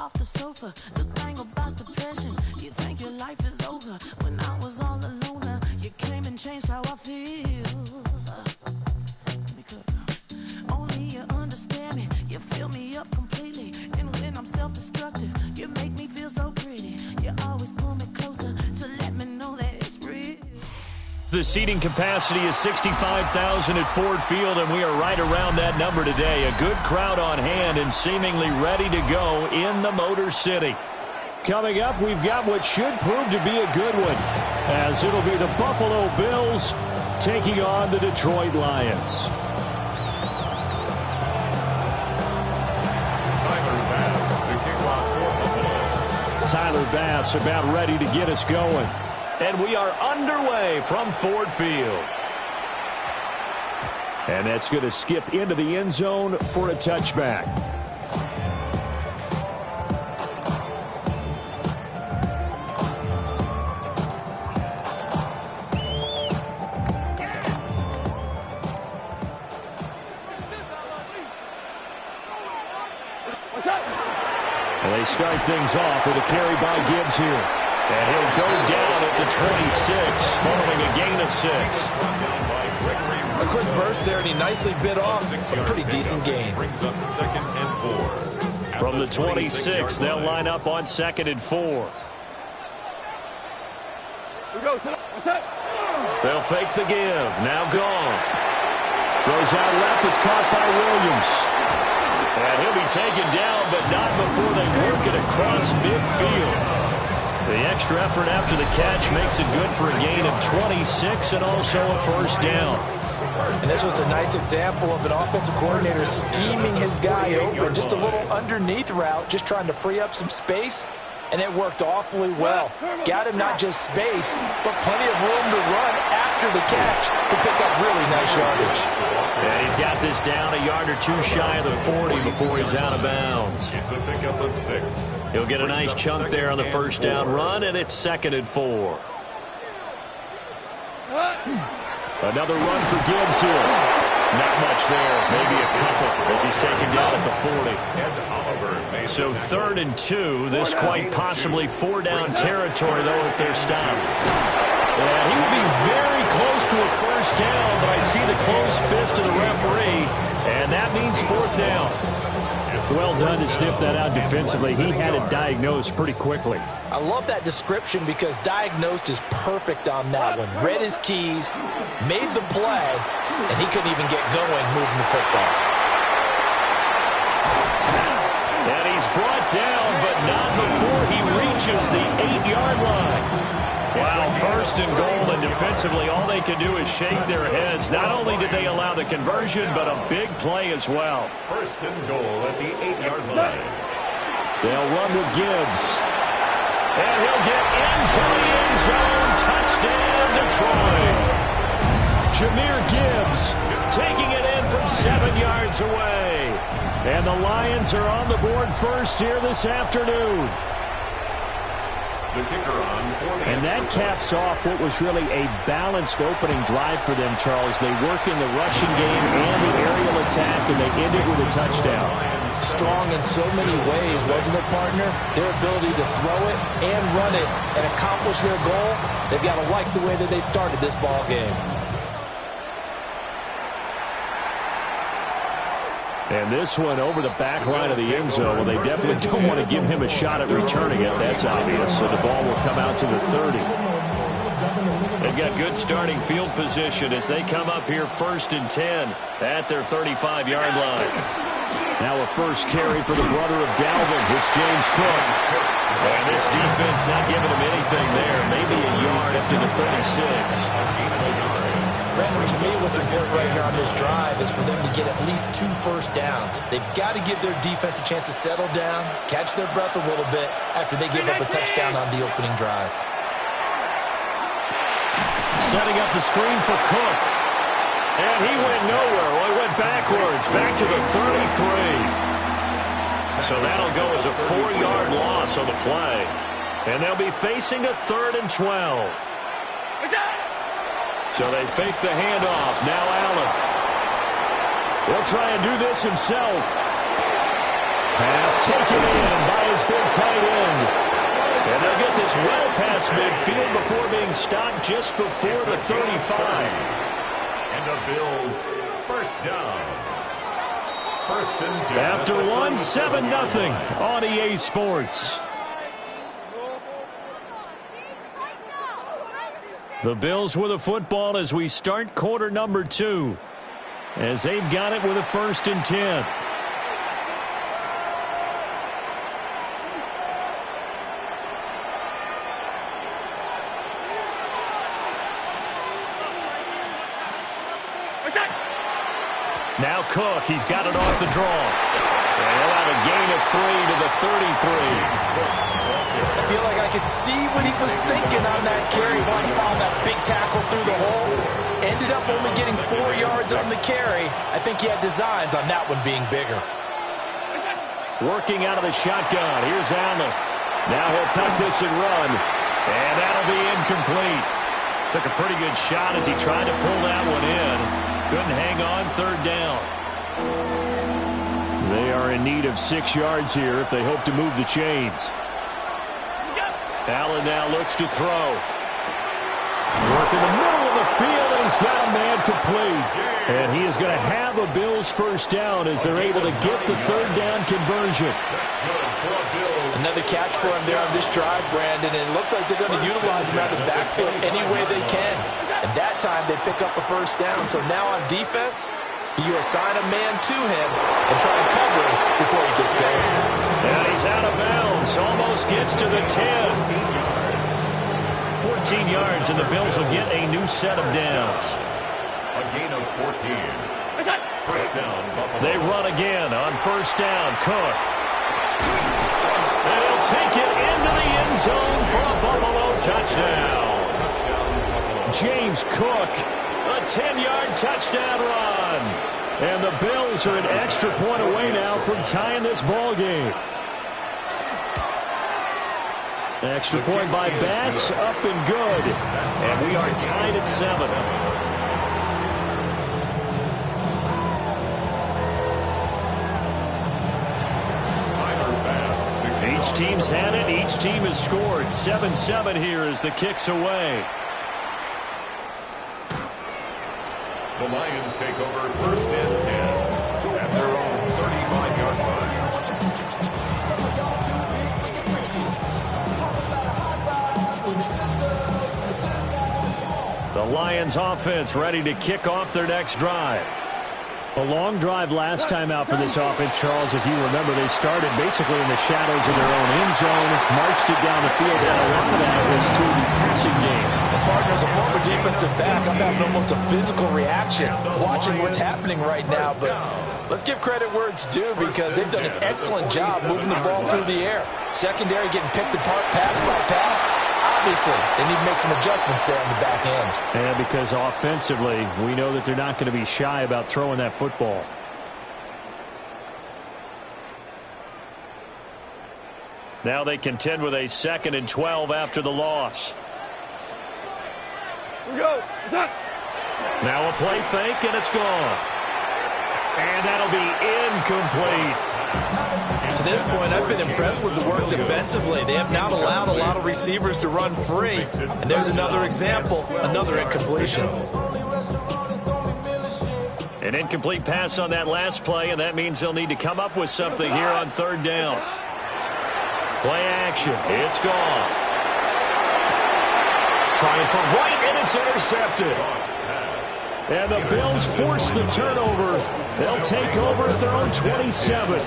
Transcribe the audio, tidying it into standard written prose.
off the sofa. The thing about depression, you think your life is over. When I was all alone, you came and changed how I feel. Let me cook. Only you understand me, you fill me up completely. And when I'm self-destructive, you make me feel so pretty. You always pull me closer to let me know that it's real. The seating capacity is 65,000 at Ford Field, and we are right around that number today. A good crowd on hand and seemingly ready to go in the Motor City. Coming up, we've got what should prove to be a good one, as it'll be the Buffalo Bills taking on the Detroit Lions. Tyler Bass about ready to get us going. And we are underway from Ford Field. And that's going to skip into the end zone for a touchback. And they start things off with a carry by Gibbs here. And he'll go down at the 26, following a gain of 6. A quick burst there, and he nicely bit off a pretty decent gain. From the 26, they'll line up on 2nd and 4. They'll fake the give. Now gone. Throws out left. It's caught by Williams. And he'll be taken down, but not before they work it across midfield. The extra effort after the catch makes it good for a gain of 26 and also a first down. And this was a nice example of an offensive coordinator scheming his guy open. Just a little underneath route, just trying to free up some space, and it worked awfully well. Got him not just space, but plenty of room to run after the catch to pick up really nice yardage. Yeah, he's got this down a yard or two shy of the 40 before he's out of bounds. It's a pickup of 6. He'll get a nice chunk there on the first down run, and it's 2nd and 4. Another run for Gibbs here. Not much there, maybe a couple as he's taken down at the 40. So 3rd and 2, this quite possibly 4-down territory, though, if they're stopped. Yeah, he will be very close to a first down, but I see the closed fist of the referee, and that means 4th down. Well done to sniff that out defensively. He had it diagnosed pretty quickly. I love that description because diagnosed is perfect on that one. Read his keys, made the play, and he couldn't even get going moving the football. And he's brought down, but not before he reaches the 8-yard line. Wow, 1st and goal, and defensively all they can do is shake their heads. Not only did they allow the conversion, but a big play as well. 1st and goal at the 8-yard line. They'll run with Gibbs. And he'll get into the end zone. Touchdown, Detroit. Jahmyr Gibbs taking it in from 7 yards away. And the Lions are on the board first here this afternoon. The kicker on for the and that caps off what was really a balanced opening drive for them, Charles. They work in the rushing game and the aerial attack, and they end it with a touchdown. Strong in so many ways, wasn't it, partner? Their ability to throw it and run it and accomplish their goal, they've got to like the way that they started this ball game. And this one over the back line of the end zone. Well, they definitely don't want to give him a shot at returning it. That's obvious. So the ball will come out to the 30. They've got good starting field position as they come up here 1st and 10 at their 35-yard line. Now a first carry for the brother of Dalvin. It's James Cook. And this defense not giving him anything there. Maybe a yard up to the 36. Brandon, to me, what's important right here on this drive is for them to get at least 2 first downs. They've got to give their defense a chance to settle down, catch their breath a little bit after they give up a touchdown on the opening drive. Setting up the screen for Cook. And he went nowhere. Well, he went backwards, back to the 33. So that'll go as a 4-yard loss on the play. And they'll be facing a 3rd and 12. So they fake the handoff. Now Allen. He'll try and do this himself. Pass taken in by his big well past midfield before being stopped just before the 35. And the Bills, first down. First and 10. After 1, 7-0 on EA Sports. The Bills with a football as we start quarter number 2. As they've got it with a 1st and 10. Now Cook, he's got it off the draw. And he'll have a gain of 3 to the 33. I feel like I could see what he was thinking on that carry. Wanted to follow that big tackle through the hole. Ended up only getting 4 yards on the carry. I think he had designs on that one being bigger. Working out of the shotgun. Here's Allen. Now he'll tuck this and run. And that'll be incomplete. Took a pretty good shot as he tried to pull that one in. Couldn't hang on, 3rd down. They are in need of 6 yards here if they hope to move the chains. Allen now looks to throw. Work in the middle of the field, and he's got a man complete. And he is going to have a Bills 1st down as they're able to get the 3rd down conversion. Another catch for him there on this drive, Brandon, and it looks like they're going to utilize him out of the backfield any way they can. And that time they pick up a 1st down. So now on defense, you assign a man to him and try and cover him before he gets going. And he's out of bounds. Almost gets to the 10. 14 yards, and the Bills will get a new set of downs. A gain of 14. First down, Buffalo. They run again on 1st down. Cook. And he'll take it into the end zone for a Buffalo touchdown. James Cook, a 10-yard touchdown run. And the Bills are an extra point away now from tying this ball game. Extra point by Bass, up and good. And we are tied at 7. Each team's had it. Each team has scored. 7-7 here as the kick's away. The Lions take over 1st and 10 at their own 35-yard line. The Lions offense ready to kick off their next drive. A long drive last time out for this offense, Charles. If you remember, they started basically in the shadows of their own end zone, marched it down the field, and a lot of that was through the passing game. The partner's a former defensive back. I'm having almost a physical reaction watching what's happening right now. But let's give credit where it's due because they've done an excellent job moving the ball through the air. Secondary getting picked apart pass by pass. Obviously, they need to make some adjustments there on the back end. And because offensively, we know that they're not going to be shy about throwing that football. Now they contend with a 2nd and 12 after the loss. Here we go. Now a play fake, and it's gone. And that'll be incomplete. To this point, I've been impressed with the work defensively. They have not allowed a lot of receivers to run free. And there's another example, another incompletion. An incomplete pass on that last play, and that means they'll need to come up with something here on 3rd down. Play action. It's gone. Trying for right, and it's intercepted. And the Bills force the turnover. They'll take over at their own 27.